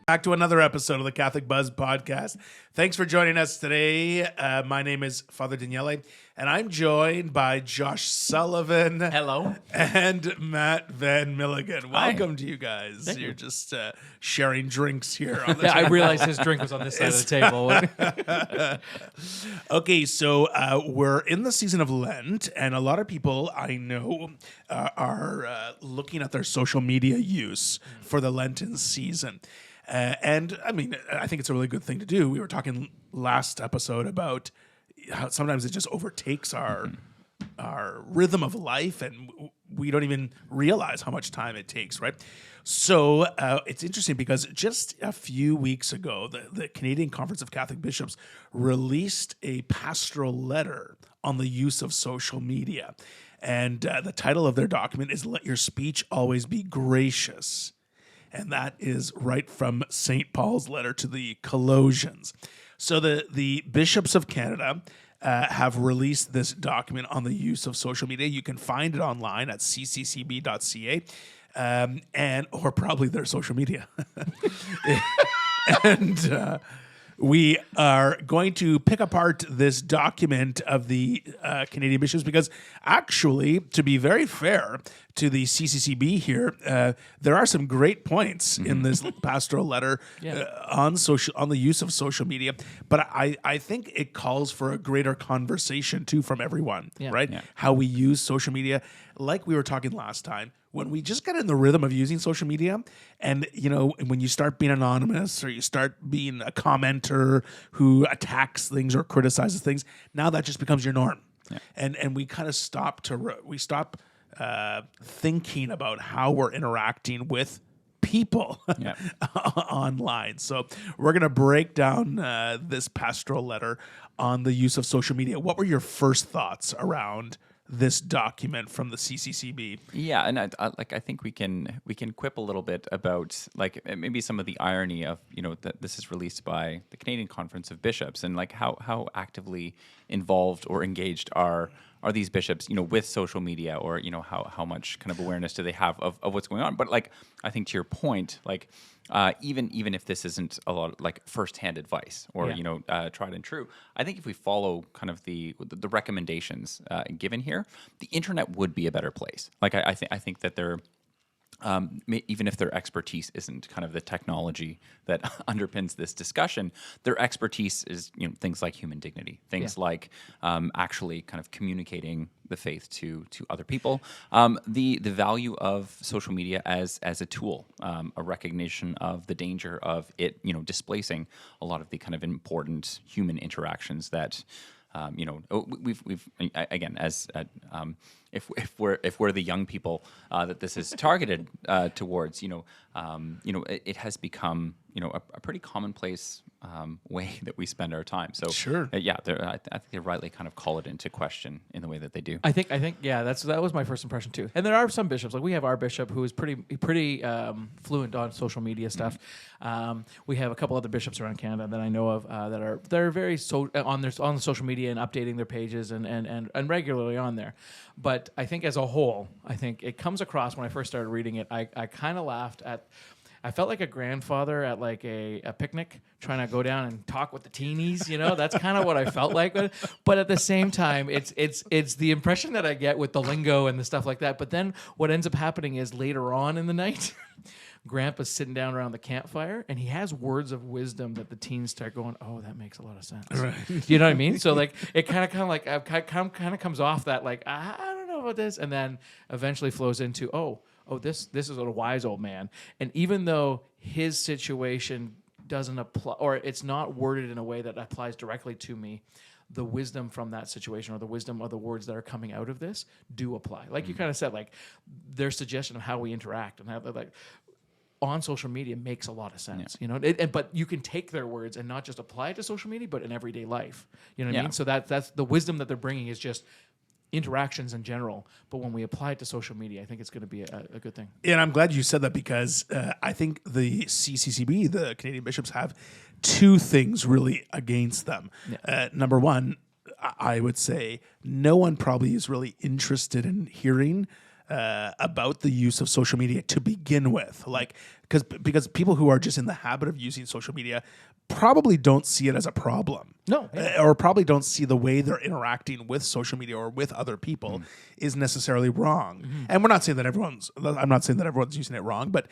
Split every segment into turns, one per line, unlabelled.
Back to another episode of the Catholic Buzz podcast. Thanks for joining us today. My name is Father Daniele, and I'm joined by Josh Sullivan.
Hello.
And Matt Van Milligan. Welcome
Hi.
to you guys.
Thank
You're
you.
just sharing drinks here on the
Yeah,
table.
I realized his drink was on this side of the table.
Okay, so we're in the season of Lent, and a lot of people I know are looking at their social media use for the Lenten season. And I mean, I think it's a really good thing to do. We were talking last episode about how sometimes it just overtakes our rhythm of life, and we don't even realize how much time it takes, right? So it's interesting because just a few weeks ago, the Canadian Conference of Catholic Bishops released a pastoral letter on the use of social media. And the title of their document is "Let Your Speech Always Be Gracious." And that is right from St. Paul's letter to the Colossians. So the bishops of Canada have released this document on the use of social media. You can find it online at cccb.ca and or probably their social media. And we are going to pick apart this document of the Canadian bishops because actually, to be very fair to the CCCB here, there are some great points in this pastoral letter on the use of social media. But I think it calls for a greater conversation too from everyone, right? Yeah. How we use social media, like we were talking last time. When we just get in the rhythm of using social media, and when you start being anonymous or you start being a commenter who attacks things or criticizes things, now that just becomes your norm, and we kind of stop thinking about how we're interacting with people online. So we're going to break down this pastoral letter on the use of social media. What were your first thoughts around this document from the CCCB?
Yeah, and I think we can quip a little bit about like maybe some of the irony of that this is released by the Canadian Conference of Bishops, and like how actively involved or engaged are these bishops with social media, or how much kind of awareness do they have of what's going on. But like I think to your point, like even if this isn't a lot of, like firsthand advice or tried and true, I think if we follow kind of the recommendations given here, the internet would be a better place. Like I think that they're even if their expertise isn't kind of the technology that underpins this discussion, their expertise is things like human dignity, things like actually kind of communicating the faith to other people, the value of social media as a tool, a recognition of the danger of it displacing a lot of the kind of important human interactions that we've again as if we're the young people that this is targeted towards, it has become a pretty commonplace way that we spend our time. So
sure,
I think they rightly kind of call it into question in the way that they do.
I think that was my first impression too. And there are some bishops, like we have our bishop who is pretty fluent on social media stuff. We have a couple other bishops around Canada that I know of that are very on the social media and updating their pages and regularly on there. But I think as a whole, I think it comes across when I first started reading it, I kind of laughed at. I felt like a grandfather at like a picnic trying to go down and talk with the teenies, That's kind of what I felt like. But at the same time, it's the impression that I get with the lingo and the stuff like that. But then what ends up happening is later on in the night, Grandpa's sitting down around the campfire, and he has words of wisdom that the teens start going, "Oh, that makes a lot of sense."
Right.
You know what I mean? So like it kind of comes off that like I don't know about this, and then eventually flows into oh, this is a wise old man. And even though his situation doesn't apply, or it's not worded in a way that applies directly to me, the wisdom from that situation or the wisdom of the words that are coming out of this do apply. Like you kind of said, like their suggestion of how we interact and how like on social media makes a lot of sense, but you can take their words and not just apply it to social media, but in everyday life. You know what I mean? So that's the wisdom that they're bringing is just interactions in general, but when we apply it to social media, I think it's going to be a good thing.
And I'm glad you said that because I think the CCCB, the Canadian bishops, have two things really against them. Yeah. Number one, I would say no one probably is really interested in hearing about the use of social media to begin with. Like, because people who are just in the habit of using social media probably don't see it as a problem.
No, yeah.
Or probably don't see the way they're interacting with social media or with other people is necessarily wrong. And we're not saying that I'm not saying that everyone's using it wrong, but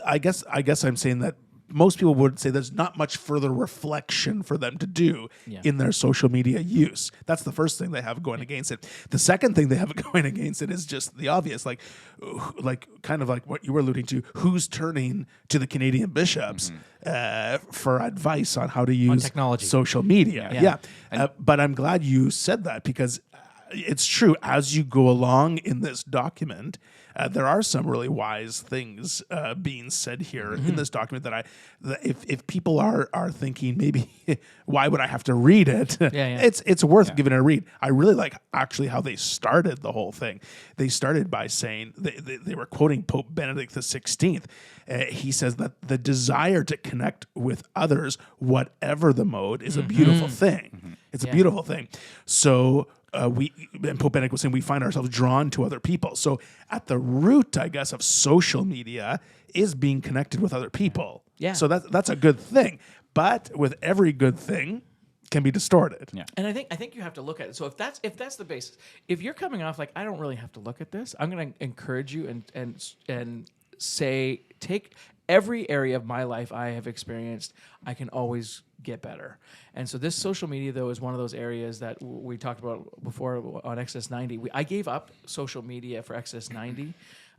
I guess I'm saying that most people would say there's not much further reflection for them to do in their social media use. That's the first thing they have going against it. The second thing they have going against it is just the obvious, like kind of like what you were alluding to, who's turning to the Canadian bishops for advice on how to use
technology.
social media. Yeah. But I'm glad you said that, because it's true. As you go along in this document, there are some really wise things being said here in this document that if people are thinking maybe why would I have to read it? It's worth giving it a read. I really like actually how they started the whole thing. They started by saying they were quoting Pope Benedict XVI. He says that the desire to connect with others, whatever the mode, is a beautiful thing. It's a beautiful thing. So and Pope Benedict was saying we find ourselves drawn to other people. So at the root, I guess, of social media is being connected with other people.
Yeah.
So that's a good thing. But with every good thing, can be distorted.
Yeah.
And I think you have to look at it. So if that's the basis, if you're coming off like I don't really have to look at this, I'm going to encourage you and say take every area of my life I have experienced, I can always get better. And so this social media, though, is one of those areas that we talked about before on Exodus 90. I gave up social media for Exodus 90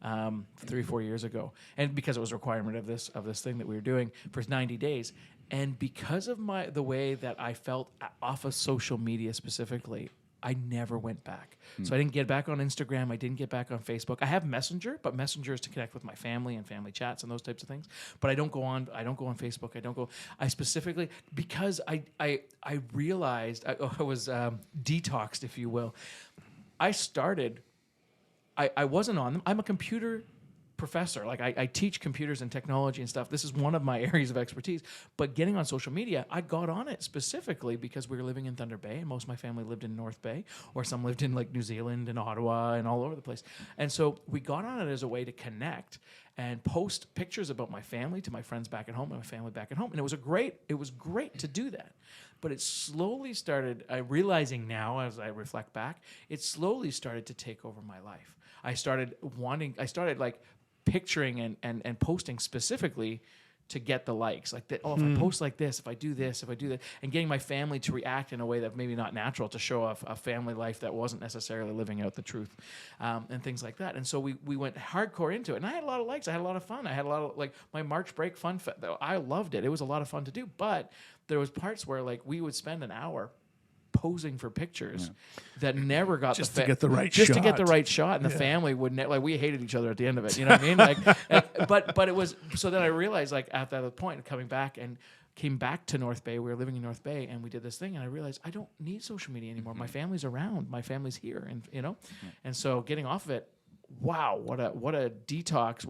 3-4 years ago, and because it was a requirement of this thing that we were doing for 90 days. And because of the way that I felt off of social media specifically, I never went back. So I didn't get back on Instagram. I didn't get back on Facebook. I have Messenger, but Messenger is to connect with my family and family chats and those types of things. But I don't go on Facebook. I specifically, because I realized I was detoxed, if you will. I wasn't on them. I'm a computer professor. Like I teach computers and technology and stuff. This is one of my areas of expertise. But getting on social media, I got on it specifically because we were living in Thunder Bay, and most of my family lived in North Bay, or some lived in like New Zealand and Ottawa and all over the place. And so we got on it as a way to connect and post pictures about my family to my friends back at home and my family back at home. And it was great to do that. But it slowly started, realizing now as I reflect back, it slowly started to take over my life. I started like picturing and posting specifically to get the likes. Like that, if I post like this, if I do this, if I do that, and getting my family to react in a way that maybe not natural, to show off a family life that wasn't necessarily living out the truth, and things like that. And so we went hardcore into it. And I had a lot of likes. I had a lot of fun. I had a lot of, like, my March break fun. I loved it. It was a lot of fun to do. But there was parts where, like, we would spend an hour posing for pictures that never got
to get the right shot.
And the family would we hated each other at the end of it, you know what I mean? But it was, so then I realized, like, at that point, came back to North Bay. We were living in North Bay, and we did this thing, and I realized I don't need social media anymore. My family's around, my family's here, and and so getting off of it, wow, what a detox,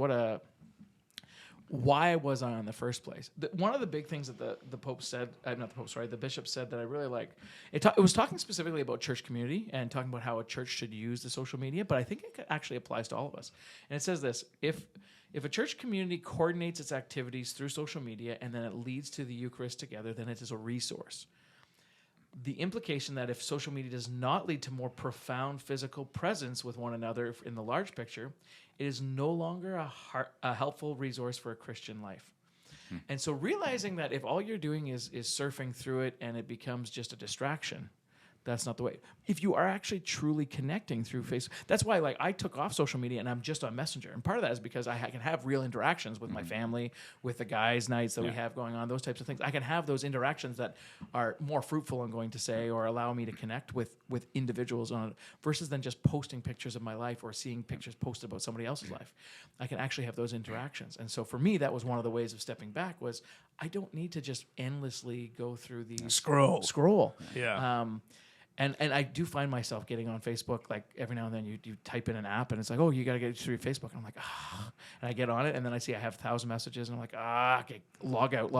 why was I in the first place? One of the big things that the Pope said, the bishop said that I really like, it was talking specifically about church community and talking about how a church should use the social media, but I think it actually applies to all of us. And it says this: if a church community coordinates its activities through social media and then it leads to the Eucharist together, then it is a resource. The implication that if social media does not lead to more profound physical presence with one another in the large picture, it is no longer a helpful resource for a Christian life. And so realizing that if all you're doing is surfing through it and it becomes just a distraction, that's not the way. If you are actually truly connecting through Facebook, that's why, like, I took off social media and I'm just on Messenger. And part of that is because I can have real interactions with my family, with the guys' nights that we have going on, those types of things. I can have those interactions that are more fruitful, I'm going to say, or allow me to connect with individuals on it, versus than just posting pictures of my life or seeing pictures posted about somebody else's life. I can actually have those interactions. And so for me, that was one of the ways of stepping back, was I don't need to just endlessly go through the scroll.
Yeah.
And I do find myself getting on Facebook, like, every now and then you type in an app and it's like, oh, you got to get through your Facebook. And I'm like, and I get on it and then I see I have 1,000 messages and I'm like, okay, log out,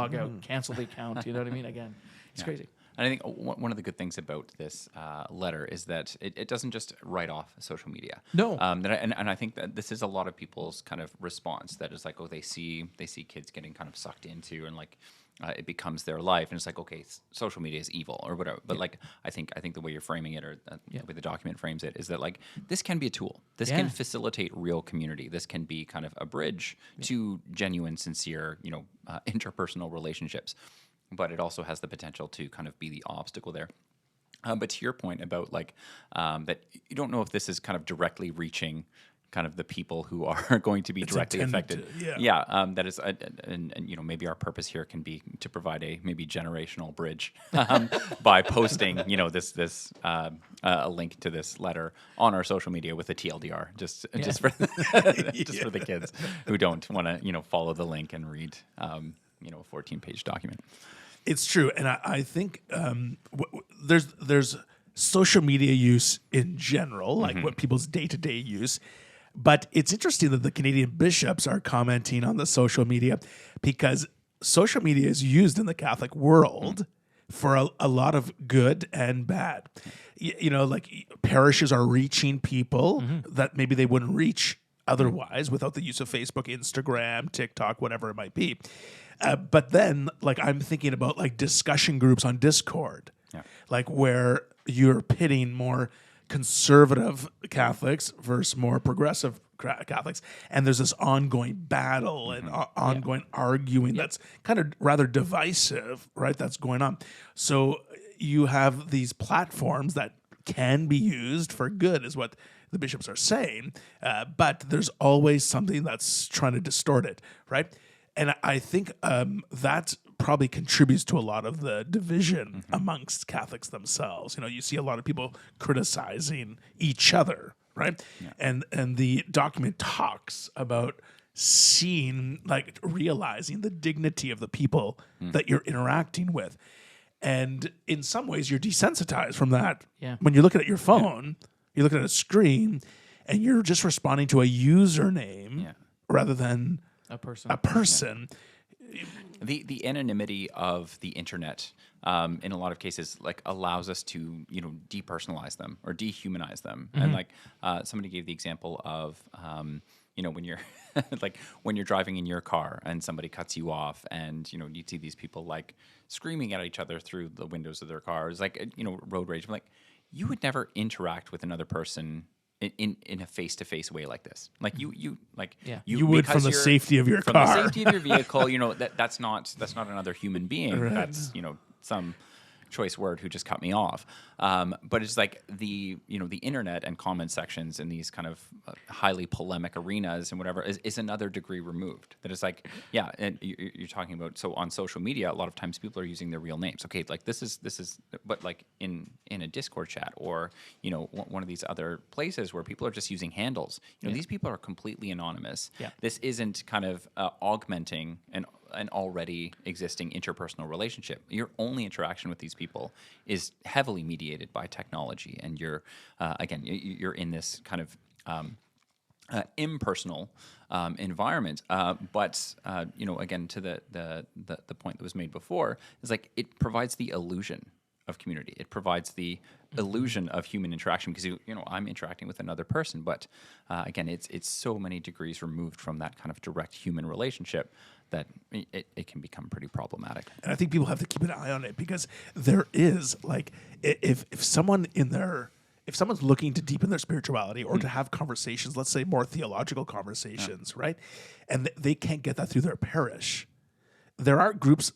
cancel the account. You know what I mean? Again, it's crazy.
And I think one of the good things about this letter is that it doesn't just write off social media.
No.
And I think that this is a lot of people's kind of response. That is like, oh, they see kids getting kind of sucked into, and like it becomes their life, and it's like, okay, social media is evil or whatever. But like, I think the way you're framing it, or the way the document frames it, is that like this can be a tool. This can facilitate real community. This can be kind of a bridge to genuine, sincere, interpersonal relationships. But it also has the potential to kind of be the obstacle there. But to your point about like that, you don't know if this is kind of directly reaching kind of the people who are going to be directly affected. That is, and maybe our purpose here can be to provide a maybe generational bridge by posting, this a link to this letter on our social media with a TLDR, just for just for the kids who don't want to follow the link and read a 14-page document.
It's true, and I think there's social media use in general, like what people's day-to-day use. But it's interesting that the Canadian bishops are commenting on the social media, because social media is used in the Catholic world for a lot of good and bad. Like parishes are reaching people that maybe they wouldn't reach otherwise without the use of Facebook, Instagram, TikTok, whatever it might be. But then, like, I'm thinking about like discussion groups on Discord, like where you're pitting more conservative Catholics versus more progressive Catholics, and there's this ongoing battle and ongoing arguing that's kind of rather divisive, right? That's going on. So you have these platforms that can be used for good, is what the bishops are saying, but there's always something that's trying to distort it, right? And I think that probably contributes to a lot of the division amongst Catholics themselves. You see a lot of people criticizing each other, right? Yeah. And the document talks about realizing the dignity of the people that you're interacting with. And in some ways, you're desensitized from that. Yeah. When you're looking at your phone, you're looking at a screen, and you're just responding to a username rather than a person.
Yeah. The anonymity of the internet, in a lot of cases, like allows us to depersonalize them or dehumanize them. And like somebody gave the example of when you're when you're driving in your car and somebody cuts you off, and you see these people like screaming at each other through the windows of their cars, like road rage. Like, you would never interact with another person in a face-to-face way like this. Like you
would from the safety of your car.
From the safety of your vehicle, that's not another human being. Right. That's some choice word who just cut me off. But it's like the internet and comment sections in these kind of highly polemic arenas and whatever is another degree removed. That is like, and you're talking about, so on social media, a lot of times people are using their real names. Okay, like this is, but like in a Discord chat or one of these other places where people are just using handles. These people are completely anonymous. Yeah. This isn't kind of augmenting an already existing interpersonal relationship. Your only interaction with these people is heavily mediated by technology, and you're in this kind of impersonal environment. But again, to the point that was made before, is like it provides the illusion of community. It provides the illusion of human interaction, because I'm interacting with another person, but again, it's so many degrees removed from that kind of direct human relationship that it can become pretty problematic.
And I think people have to keep an eye on it, because there is like, if someone's looking to deepen their spirituality or to have conversations, let's say more theological conversations, right? And they can't get that through their parish. There are groups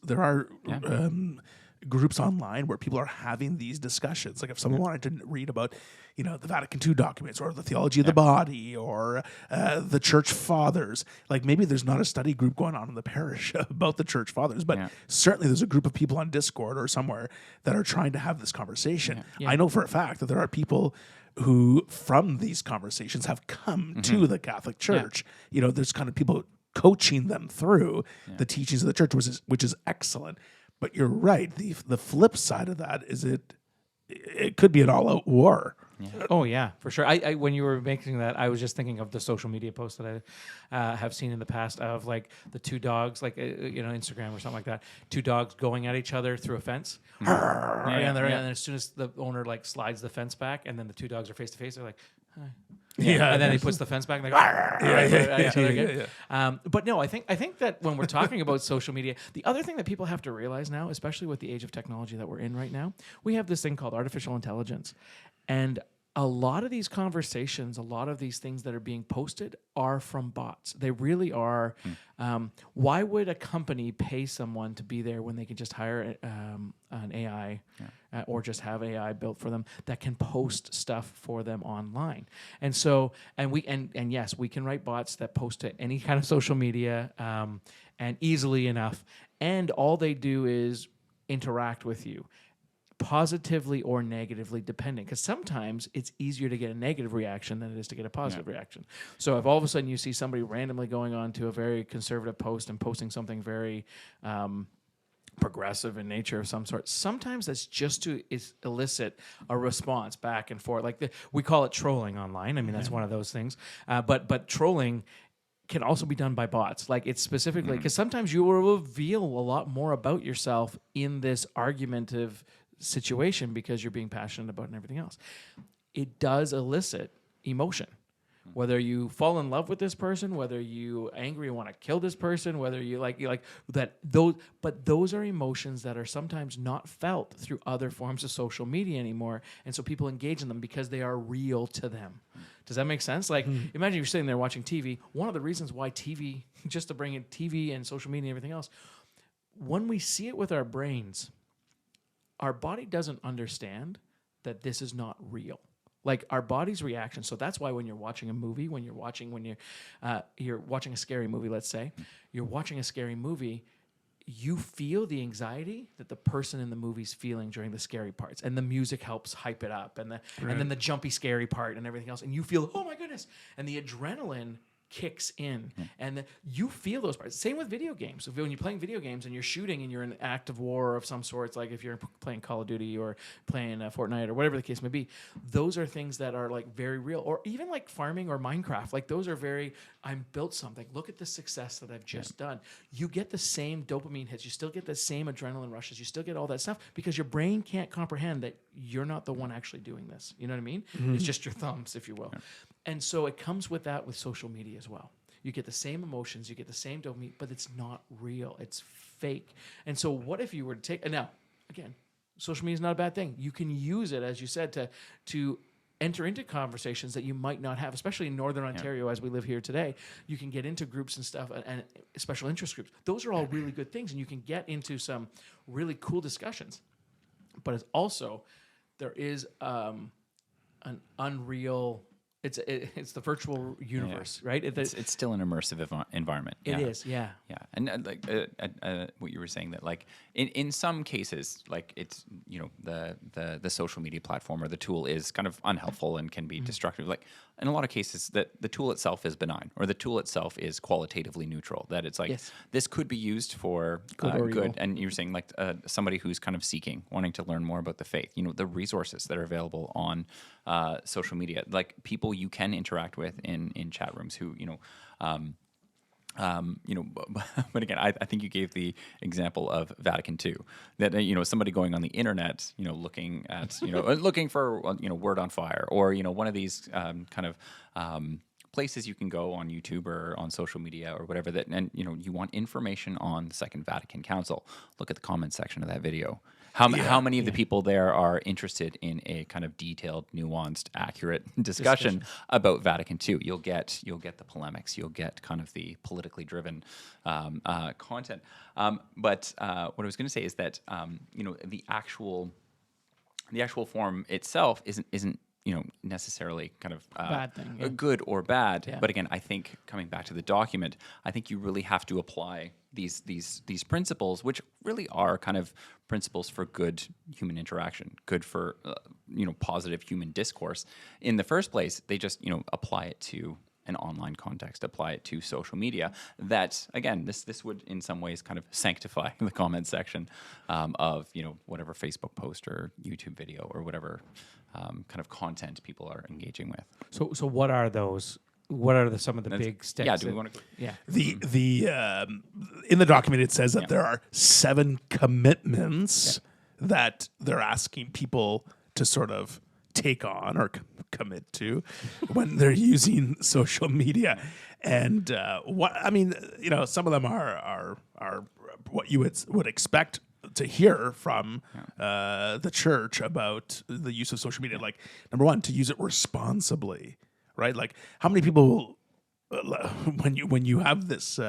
online where people are having these discussions. Like if someone wanted to read about, the Vatican II documents or the theology of the body or the church fathers, like maybe there's not a study group going on in the parish about the church fathers, but certainly there's a group of people on Discord or somewhere that are trying to have this conversation. I know for a fact that there are people who from these conversations have come to the Catholic Church. There's kind of people coaching them through the teachings of the church, which is excellent. But you're right. The flip side of that is it could be an all-out war.
Oh yeah, for sure. I when you were making that, I was just thinking of the social media posts that I have seen in the past of like the two dogs, like Instagram or something like that. Two dogs going at each other through a fence, and then as soon as the owner like slides the fence back, and then the two dogs are face to face, they're like, hi.
Yeah.
And then he puts the fence back and they go at each other again. But no, I think that when we're talking about social media, the other thing that people have to realize now, especially with the age of technology that we're in right now, we have this thing called artificial intelligence. And a lot of these conversations, a lot of these things that are being posted are from bots. They really are. Why would a company pay someone to be there when they can just hire an AI or just have AI built for them that can post stuff for them online? And so, and yes, we can write bots that post to any kind of social media and easily enough. And all they do is interact with you, positively or negatively, depending, because sometimes it's easier to get a negative reaction than it is to get a positive reaction. So if all of a sudden you see somebody randomly going on to a very conservative post and posting something very progressive in nature of some sort, sometimes that's just to elicit a response back and forth. Like we call it trolling online. I mean, that's one of those things. But trolling can also be done by bots. Like it's specifically because sometimes you will reveal a lot more about yourself in this argumentative situation because you're being passionate about it and everything else. It does elicit emotion. Whether you fall in love with this person, whether you angry and want to kill this person, whether you like that, those are emotions that are sometimes not felt through other forms of social media anymore, and so people engage in them because they are real to them. Does that make sense? Like, imagine you're sitting there watching TV. One of the reasons why TV, just to bring in TV and social media and everything else, when we see it with our brains, our body doesn't understand that this is not real. Like our body's reaction. So that's why when you're watching a movie, when you're watching a scary movie, let's say, you're watching a scary movie, you feel the anxiety that the person in the movie's feeling during the scary parts, and the music helps hype it up, and then the jumpy scary part and everything else, and you feel, oh my goodness, and the adrenaline kicks in, and you feel those parts. Same with video games. So when you're playing video games and you're shooting and you're in an active war of some sorts, like if you're playing Call of Duty or playing Fortnite or whatever the case may be, those are things that are like very real. Or even like farming or Minecraft, like those are very, I'm built something. Look at the success that I've just done. You get the same dopamine hits. You still get the same adrenaline rushes. You still get all that stuff because your brain can't comprehend that you're not the one actually doing this. You know what I mean? It's just your thumbs, if you will. And so it comes with that with social media as well. You get the same emotions, you get the same dopamine, but it's not real. It's fake. And so what if you were to take, and now, again, social media is not a bad thing. You can use it, as you said, to enter into conversations that you might not have, especially in Northern Ontario as we live here today. You can get into groups and stuff and special interest groups. Those are all really good things, and you can get into some really cool discussions. But it's also, there is an unreal... It's the virtual universe, right?
It's still an immersive environment.
It is, yeah.
And what you were saying, that like in some cases, like it's the social media platform or the tool is kind of unhelpful and can be destructive. Like in a lot of cases, that the tool itself is benign, or the tool itself is qualitatively neutral. That it's like this could be used for good. And you're saying like somebody who's kind of wanting to learn more about the faith. The resources that are available on social media, like people you can interact with in chat rooms who but again, I think you gave the example of Vatican II, that somebody going on the internet, looking at looking for Word on Fire, or one of these kind of places you can go on YouTube or on social media or whatever, that and you want information on the Second Vatican Council. Look at the comment section of that video. How many of the people there are interested in a kind of detailed, nuanced, accurate discussion about Vatican II? You'll get the polemics. You'll get kind of the politically driven content. But what I was going to say is that the actual form itself isn't necessarily kind of
bad thing,
good or bad. Yeah. But again, I think coming back to the document, I think you really have to apply these principles, which really are kind of principles for good human interaction, good for positive human discourse. In the first place, they just apply it to an online context, apply it to social media. That again, this would in some ways kind of sanctify the comment section of whatever Facebook post or YouTube video or whatever kind of content people are engaging with.
So what are those? What are some of the big steps?
Yeah, do we want to go?
Yeah.
The in the document it says that there are 7 commitments that they're asking people to sort of take on or commit to when they're using social media. And some of them are what you would expect to hear from the church about the use of social media. Like, number 1, to use it responsibly. Right, like how many people, when you have this,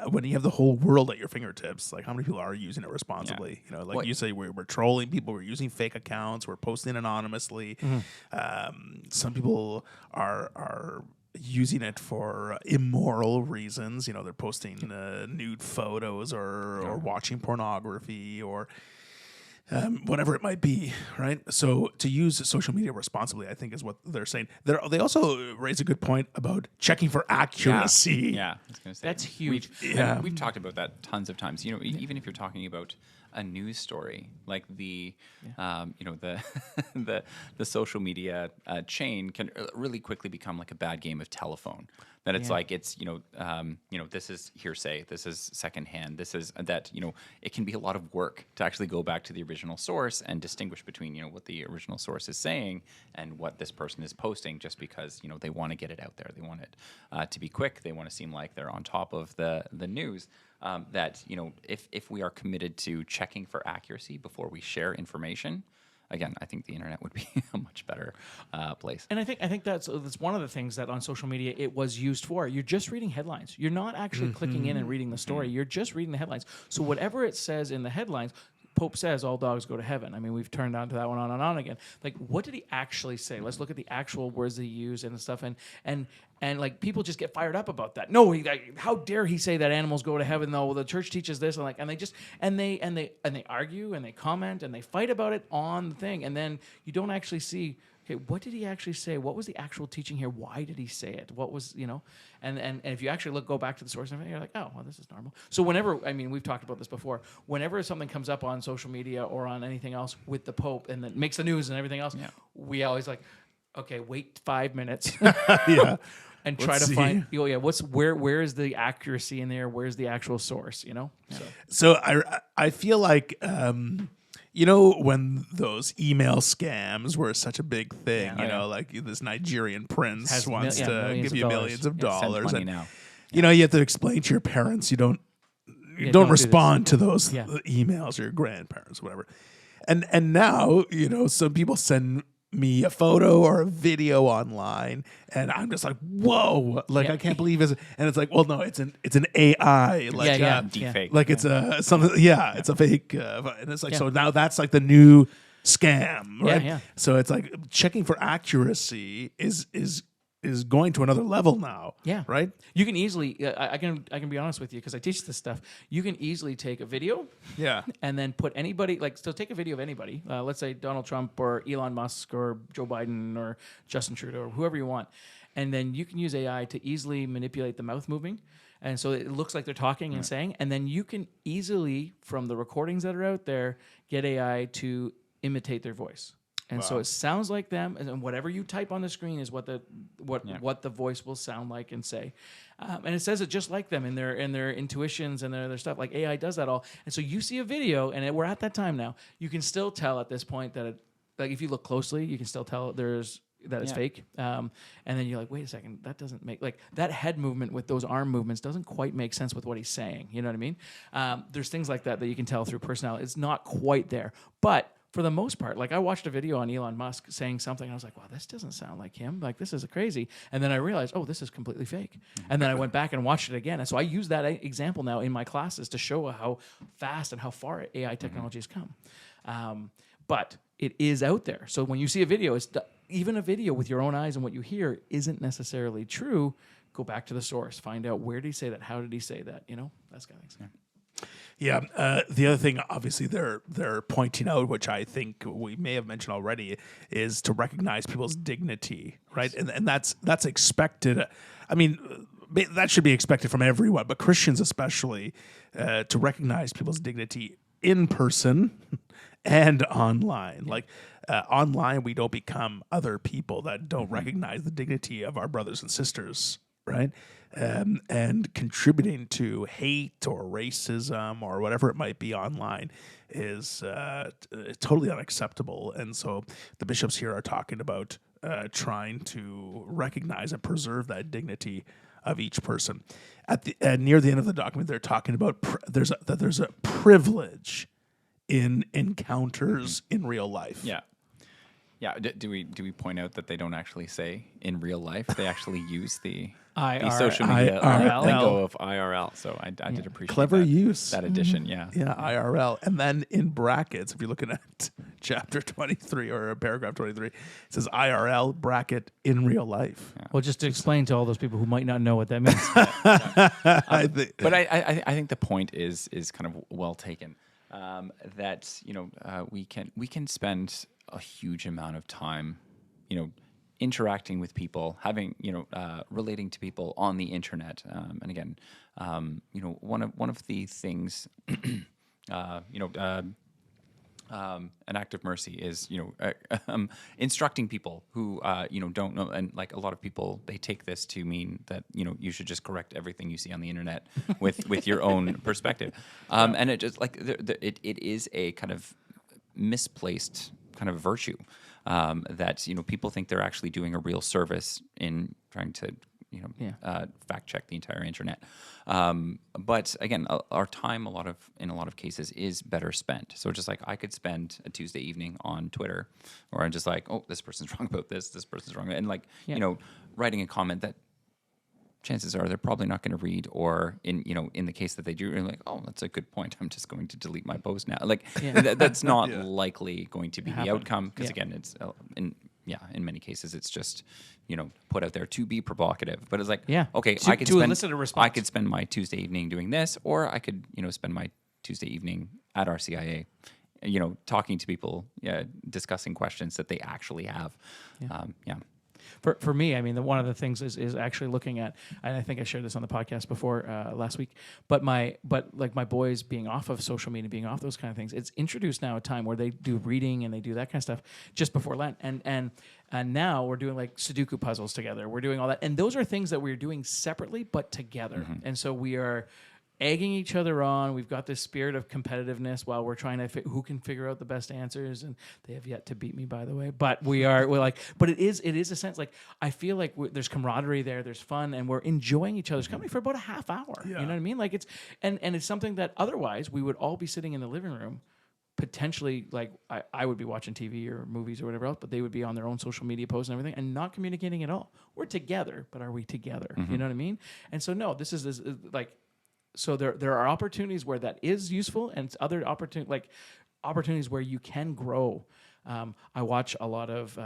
when you have the whole world at your fingertips, like how many people are using it responsibly? You know, like you say, we're trolling people, we're using fake accounts, we're posting anonymously. Some people are using it for immoral reasons. You know, they're posting nude photos or watching pornography or whatever it might be, right? So to use social media responsibly, I think is what they're saying. They also raise a good point about checking for accuracy.
Yeah, I was gonna say,
that's huge.
We've talked about that tons of times. You know, even if you're talking about a news story, like the the social media chain can really quickly become like a bad game of telephone. That it's like it's this is hearsay, this is secondhand, this is that. You know, it can be a lot of work to actually go back to the original source and distinguish between what the original source is saying and what this person is posting, just because they want to get it out there, they want it to be quick, they want to seem like they're on top of the news. That if we are committed to checking for accuracy before we share information, again, I think the internet would be a much better place.
And I think that's one of the things that on social media it was used for. You're just reading headlines. You're not actually clicking in and reading the story. You're just reading the headlines. So whatever it says in the headlines, Pope says all dogs go to heaven. I mean, we've turned on to that one on and on again. Like, what did he actually say? Let's look at the actual words that he used and stuff. And like, people just get fired up about that. No, how dare he say that animals go to heaven? Though the church teaches this, and they just they argue and they comment and they fight about it on the thing. And then you don't actually see, okay, what did he actually say? What was the actual teaching here? Why did he say it? What was, and if you actually go back to the source, you're like, oh, well, this is normal. So whenever, we've talked about this before, whenever something comes up on social media or on anything else with the Pope and that makes the news and everything else, we always like, okay, wait 5 minutes. And try to find, where is the accuracy in there? Where's the actual source,
So I feel like, when those email scams were such a big thing, like this Nigerian prince wants to give you millions of dollars.
Send money now.
You have to explain to your parents, you don't respond to those emails, or your grandparents, whatever. And now, some people send me a photo or a video online, and I'm just like, whoa, like I can't believe it. And it's like, well, no, it's an AI, like
deepfake,
like it's a something, it's a fake, and it's like so now that's like the new scam, right?
Yeah.
So it's like checking for accuracy is going to another level now.
Yeah.
Right?
You can easily, I can be honest with you because I teach this stuff. You can easily take a video and then put anybody, take a video of anybody, let's say Donald Trump or Elon Musk or Joe Biden or Justin Trudeau or whoever you want. And then you can use AI to easily manipulate the mouth moving. And so it looks like they're talking and saying, and then you can easily, from the recordings that are out there, get AI to imitate their voice. And so it sounds like them, and whatever you type on the screen is what the voice will sound like and say, and it says it just like them in their intuitions and their stuff. Like AI does that all, and so you see a video, and we're at that time now. You can still tell at this point that if you look closely, you can still tell that it's fake. And then you're like, wait a second, that doesn't make that head movement with those arm movements doesn't quite make sense with what he's saying. You know what I mean? There's things like that you can tell through personality. It's not quite there, but for the most part, I watched a video on Elon Musk saying something, and I was like, wow, this doesn't sound like him. Like, this is crazy. And then I realized, oh, this is completely fake. And then I went back and watched it again. And so I use that example now in my classes to show how fast and how far AI technology has come. But it is out there. So when you see a video, even a video with your own eyes and what you hear isn't necessarily true. Go back to the source. Find out, where did he say that? How did he say that? That's kind of thing.
Yeah. The other thing, obviously, they're pointing out, which I think we may have mentioned already, is to recognize people's dignity, right? And that's expected. I mean, that should be expected from everyone, but Christians especially, to recognize people's dignity in person and online. Like online, we don't become other people that don't recognize the dignity of our brothers and sisters, right? And contributing to hate or racism or whatever it might be online is totally unacceptable. And so the bishops here are talking about trying to recognize and preserve that dignity of each person. At the near the end of the document, they're talking about there's a privilege in encounters in real life.
Yeah. Yeah. Do we point out that they don't actually say in real life? They actually use the social media lingo of IRL. So I did appreciate
Clever use.
that addition. Yeah.
Yeah, IRL. And then in brackets, if you're looking at chapter 23 or paragraph 23, it says IRL bracket in real life.
Yeah.
Well, just to explain to all those people who might not know what that means.
But I think the point is kind of well taken. That we can spend a huge amount of time, interacting with people, having relating to people on the internet, and again, one of the things, an act of mercy is instructing people who don't know, and like a lot of people, they take this to mean that you should just correct everything you see on the internet with your own perspective, and it just like it is a kind of misplaced kind of virtue that people think they're actually doing a real service in trying to fact check the entire internet. But again, our time in a lot of cases is better spent. So just like I could spend a Tuesday evening on Twitter, or I'm just like, oh, this person's wrong about this person's wrong, and like writing a comment that chances are they're probably not going to read, or in the case that they do, you're like, oh, that's a good point. I'm just going to delete my post now. Like that's not likely going to be the outcome, because again, it's in many cases it's just put out there to be provocative. But it's like, okay,
to elicit a response.
I could spend my Tuesday evening doing this, or I could spend my Tuesday evening at RCIA, talking to people, discussing questions that they actually have.
For me, I mean, one of the things is actually looking at, and I think I shared this on the podcast before last week, but my boys being off of social media, being off those kind of things, it's introduced now a time where they do reading and they do that kind of stuff just before Lent, and now we're doing like Sudoku puzzles together. We're doing all that, and those are things that we're doing separately but together, and so we are egging each other on. We've got this spirit of competitiveness while we're trying to who can figure out the best answers, and they have yet to beat me, by the way. But we're like, but it is a sense like I feel like there's camaraderie there, there's fun, and we're enjoying each other's company for about a half hour. You know what I mean? Like it's and it's something that otherwise we would all be sitting in the living room. Potentially, like I would be watching TV or movies or whatever else, but they would be on their own social media posts and everything, and not communicating at all. We're together, but are we together? You know what I mean? And so no, this is like. So there are opportunities where that is useful, and other opportunities where you can grow. I watch a lot of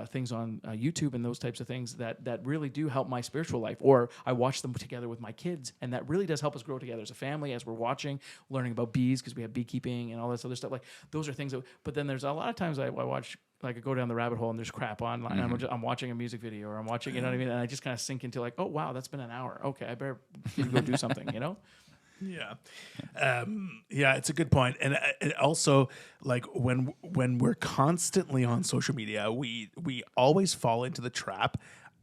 things on YouTube and those types of things that really do help my spiritual life, or I watch them together with my kids, and that really does help us grow together as a family as we're watching, learning about bees because we have beekeeping and all this other stuff. Like those are things but then there's a lot of times I watch. Like I go down the rabbit hole and there's crap online. I'm watching a music video, or I'm watching, you know what I mean? And I just kind of sink into like, oh wow, that's been an hour. Okay, I better go do something,
Yeah, it's a good point, and also like when we're constantly on social media, we always fall into the trap.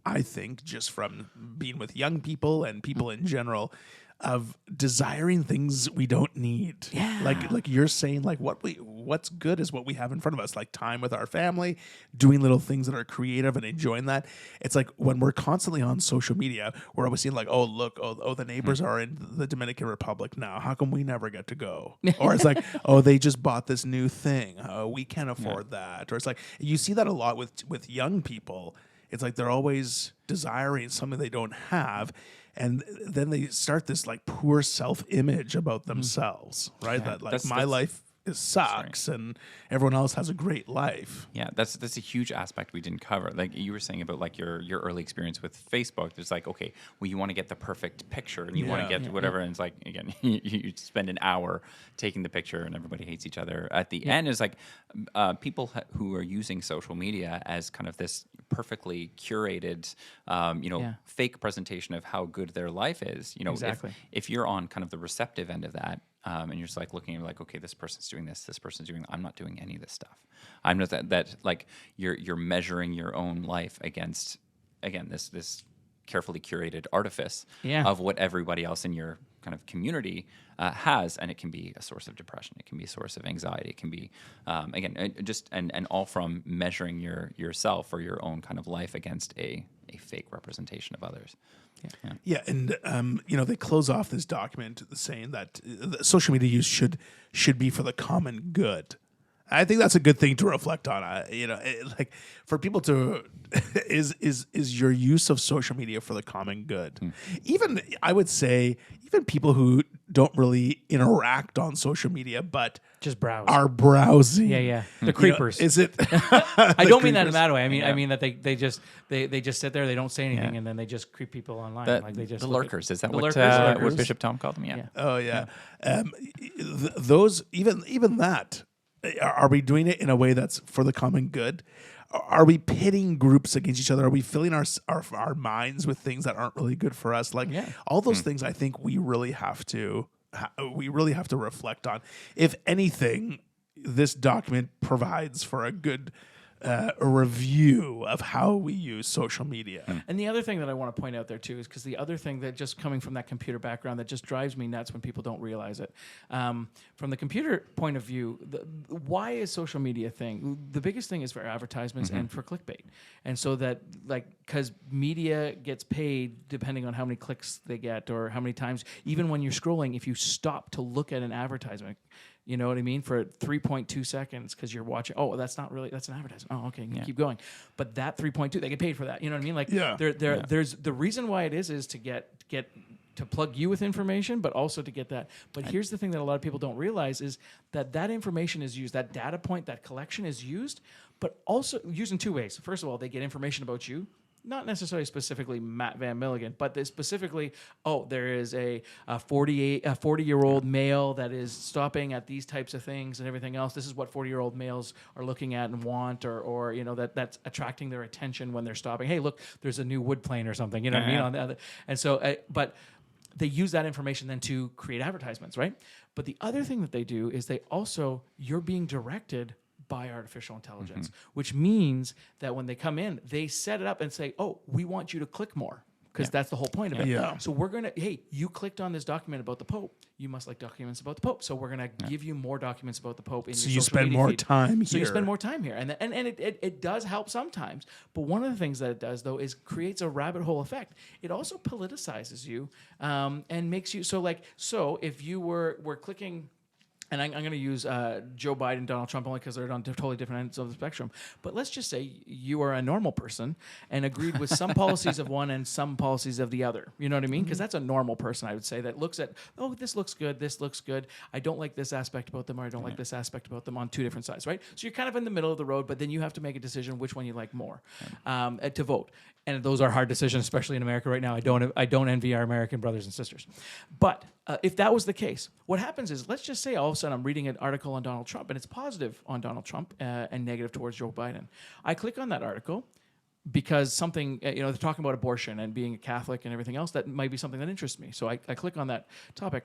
I think just from being with young people and people in general, of desiring things we don't need.
Yeah.
Like you're saying, like what's good is what we have in front of us, like time with our family, doing little things that are creative and enjoying that. It's like when we're constantly on social media, we're always seeing like, oh, look, the neighbors are in the Dominican Republic now. How come we never get to go? Or it's like, oh, they just bought this new thing. We can't afford that. Or it's like, you see that a lot with young people. It's like they're always desiring something they don't have. And then they start this like poor self-image about themselves, right? That like my life sucks and everyone else has a great life.
Yeah, that's a huge aspect we didn't cover. Like you were saying about like your early experience with Facebook. There's like, okay, well, you want to get the perfect picture and you want to get whatever. And it's like, again, you spend an hour taking the picture and everybody hates each other. At the end is like people who are using social media as kind of this perfectly curated, fake presentation of how good their life is.
Exactly.
If you're on kind of the receptive end of that, and you're just like looking at like, okay, this person's doing this person's doing that. I'm not doing any of this stuff. I'm not that like you're measuring your own life against, again, this carefully curated artifice of what everybody else in your kind of community has, and it can be a source of depression. It can be a source of anxiety. It can be, again, just and all from measuring yourself or your own kind of life against a fake representation of others.
Yeah, and they close off this document saying that social media use should be for the common good. I think that's a good thing to reflect on. Like for people to is your use of social media for the common good. Even I would say even people who don't really interact on social media but
Just browse.
are browsing.
Yeah. The creepers.
Is it?
I don't mean that in that way. I mean that they just sit there, they don't say anything, and then they just creep people online. They just
the
look
lurkers. Is that
the
what
lurkers.
what Bishop Tom called them? Yeah.
Oh yeah. Those even that. Are we doing it in a way that's for the common good? Are we pitting groups against each other? Are we filling our minds with things that aren't really good for us? Like all those things, I think we really have to reflect on. If anything, this document provides for a good a review of how we use social media.
And the other thing that I want to point out there too is because the other thing that just coming from that computer background that just drives me nuts when people don't realize it. From the computer point of view, why is social media a thing? The biggest thing is for advertisements and for clickbait. And so that because media gets paid depending on how many clicks they get or how many times, even when you're scrolling, if you stop to look at an advertisement, you know what I mean? For 3.2 seconds because you're watching. Oh, that's not really, that's an advertisement. Oh, okay, keep going. But that 3.2, they get paid for that. You know what I mean? Like, there's the reason why it is to get to plug you with information, but also to get that. But here's the thing that a lot of people don't realize is that information is used, that data point, that collection is used, but also used in two ways. First of all, they get information about you. Not necessarily specifically Matt Van Milligan, but specifically, there is a 40-year-old male that is stopping at these types of things and everything else. This is what 40-year-old males are looking at and want, or that's attracting their attention when they're stopping. Hey, look, there's a new wood plane or something. You know what I mean? On the other, and so, but they use that information then to create advertisements, right? But the other thing that they do is you're being directed by artificial intelligence, which means that when they come in, they set it up and say, we want you to click more, because that's the whole point of it.
Yeah.
So you clicked on this document about the Pope. You must like documents about the Pope. So we're going to give you more documents about the Pope in your social media feed. So you spend more time here. So you spend more time here. And it does help sometimes. But one of the things that it does, though, is creates a rabbit hole effect. It also politicizes you and makes you, so if you were clicking... And I'm going to use Joe Biden, Donald Trump, only because they're on totally different ends of the spectrum. But let's just say you are a normal person and agreed with some policies of one and some policies of the other. You know what I mean? Because that's a normal person, I would say, that looks at, this looks good, this looks good. I don't like this aspect about them, or I don't like this aspect about them on two different sides, right? So you're kind of in the middle of the road, but then you have to make a decision which one you like more to vote. And those are hard decisions, especially in America right now. I don't envy our American brothers and sisters. But if that was the case, what happens is, let's just say all of a sudden I'm reading an article on Donald Trump, and it's positive on Donald Trump and negative towards Joe Biden. I click on that article because something, they're talking about abortion and being a Catholic and everything else. That might be something that interests me. So I click on that topic.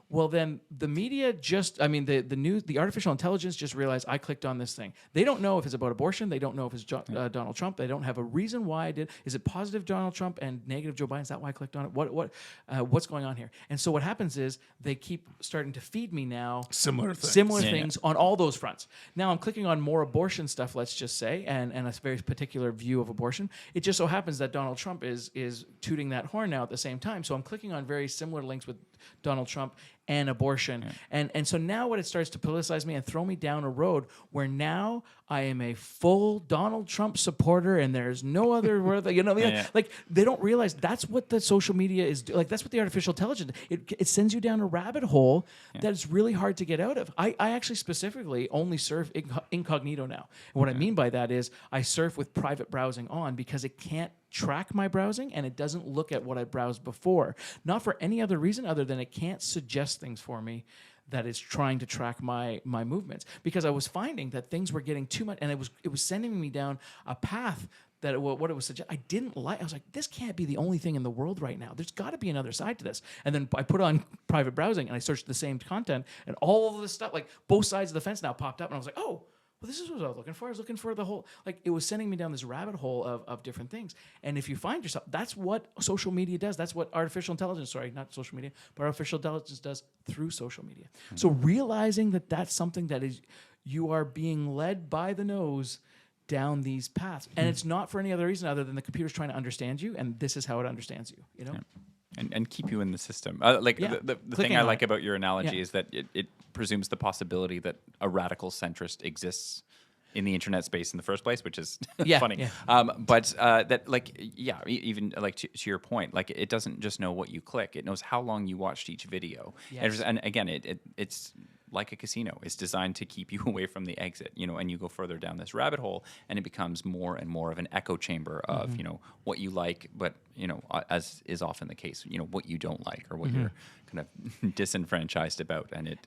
Well, then the media the artificial intelligence just realized I clicked on this thing. They don't know if it's about abortion. They don't know if it's Donald Trump. They don't have a reason why I did. Is it positive Donald Trump and negative Joe Biden? Is that why I clicked on it? What's going on here? And so what happens is they keep starting to feed me now
Similar things
on all those fronts. Now I'm clicking on more abortion stuff, let's just say, and a very particular view of abortion. It just so happens that Donald Trump is tooting that horn now at the same time. So I'm clicking on very similar links with Donald Trump and abortion. And so now what it starts to politicize me and throw me down a road where now I am a full Donald Trump supporter and there's no other word, like they don't realize that's what the social media is like. That's what the artificial intelligence, it sends you down a rabbit hole that is really hard to get out of. I actually specifically only surf incognito now. And what I mean by that is I surf with private browsing on because it can't track my browsing and it doesn't look at what I browsed before. Not for any other reason other than it can't suggest things for me that is trying to track my movements, because I was finding that things were getting too much and it was sending me down a path that what it was suggest. I didn't like. I was like, this can't be the only thing in the world right now. There's got to be another side to this. And then I put on private browsing and I searched the same content, and all of this stuff, like both sides of the fence now popped up, and I was like, oh, well, this is what I was looking for. I was looking for the whole, like, it was sending me down this rabbit hole of different things. And if you find yourself, that's what social media does. That's what artificial intelligence, not social media, but artificial intelligence does through social media. Mm-hmm. So realizing that that's something that is, you are being led by the nose down these paths. And it's not for any other reason other than the computer's trying to understand you, and this is how it understands you, you know?
Yeah. And keep you in the system. The thing I like about your analogy is that it presumes the possibility that a radical centrist exists in the internet space in the first place, which is funny. Yeah. But even like to your point, like it doesn't just know what you click; it knows how long you watched each video. Yes. And again, it's like a casino. It's designed to keep you away from the exit, and you go further down this rabbit hole, and it becomes more and more of an echo chamber of, what you like, but, as is often the case, what you don't like or what you're kind of disenfranchised about. And it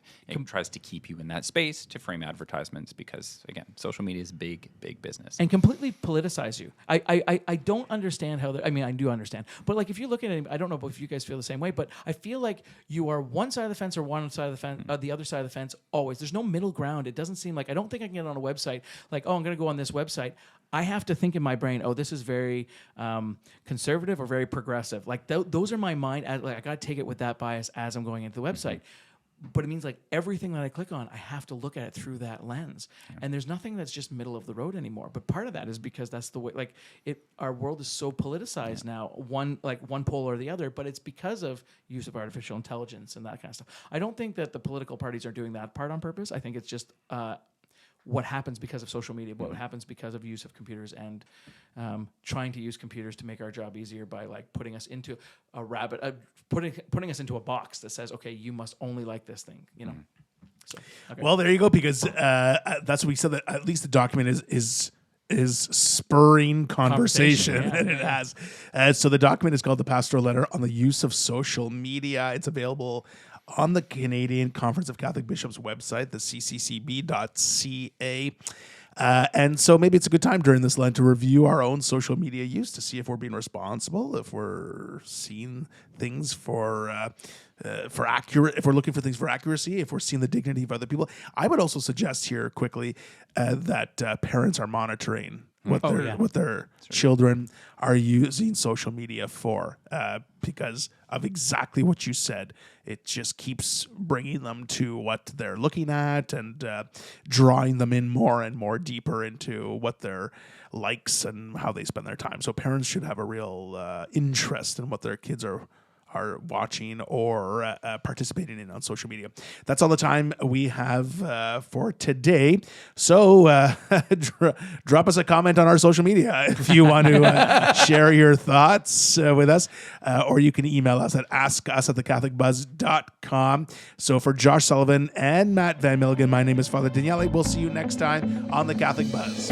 tries to keep you in that space to frame advertisements because, again, social media is big, big business.
And completely politicize you. I don't understand how, I do understand. But like if you look at it, I don't know if you guys feel the same way, but I feel like you are one side of the fence or one side of the fence, the other side of the fence always. There's no middle ground. It doesn't seem like, I don't think I can get on a website like, oh, I'm going to go on this website. I have to think in my brain, oh, this is very conservative or very progressive. Like those are my mind. Like I got to take it with that bias as I'm going into the website. But it means like everything that I click on, I have to look at it through that lens. Yeah. And there's nothing that's just middle of the road anymore. But part of that is because that's the way, like our world is so politicized now, one pole or the other, but it's because of use of artificial intelligence and that kind of stuff. I don't think that the political parties are doing that part on purpose. I think it's just what happens because of social media, what happens because of use of computers and trying to use computers to make our job easier by like putting us into a putting us into a box that says, okay, you must only like this thing, So, okay.
Well, there you go, because that's what we said, that at least the document is spurring conversation. And it has. So the document is called The Pastoral Letter on the Use of Social Media. It's available on the Canadian Conference of Catholic Bishops website, the cccb.ca. And so maybe it's a good time during this Lent to review our own social media use to see if we're being responsible, if we're seeing things for accurate, if we're looking for things for accuracy, if we're seeing the dignity of other people. I would also suggest here quickly that parents are monitoring what their children are using social media for, because of exactly what you said. It just keeps bringing them to what they're looking at and drawing them in more and more deeper into what their likes and how they spend their time. So parents should have a real interest in what their kids are watching or participating in on social media. That's all the time we have for today. So drop us a comment on our social media if you want to share your thoughts with us, or you can email us at askus@thecatholicbuzz.com. So for Josh Sullivan and Matt Van Milligan, my name is Father Daniele. We'll see you next time on The Catholic Buzz.